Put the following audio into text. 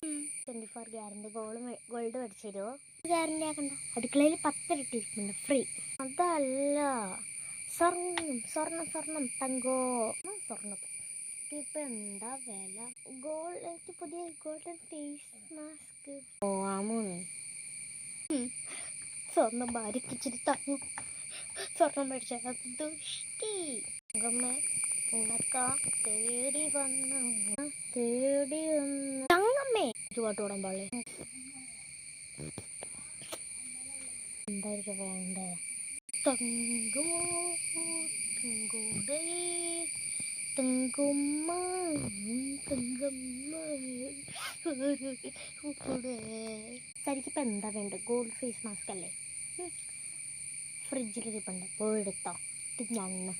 24 guarantee gold മേടിച്ചു തരുമോ? Guarantee ആക്കണ്ട, അടുക്കളയിൽ 10 ഇട്ടിരിക്കുന്നുണ്ട് ഫ്രീ. അതല്ല, സ്വർണം തങ്കോ സ്വർണ്ണം. ഇപ്പൊ എന്താ വില? എനിക്ക് പുതിയ ഗോൾഡൻ ഫേസ് മാസ്ക് പോവാമോന്ന്. സ്വർണം ഭാരിപ്പിച്ചിട്ട് തങ്ങും. സ്വർണം മേടിച്ച ദുഷ്ടി ഉണക്ക തേടി വന്നു തങ്ങമ്മേ. പാട്ട് പാടാൻ പാടില്ലേ? എന്തായിരിക്കും വേണ്ടേ? തങ്കമോ തങ്കോടേ തങ്കമ്മ തങ്കമ്മ. തനിക്കിപ്പോൾ എന്താ വേണ്ടത്? ഗോൾഡ് ഫേസ് മാസ്ക് അല്ലേ? ഫ്രിഡ്ജിൽ ഇരിപ്പുണ്ട്, പോയി എടുത്തോ. ഞണ്ണ്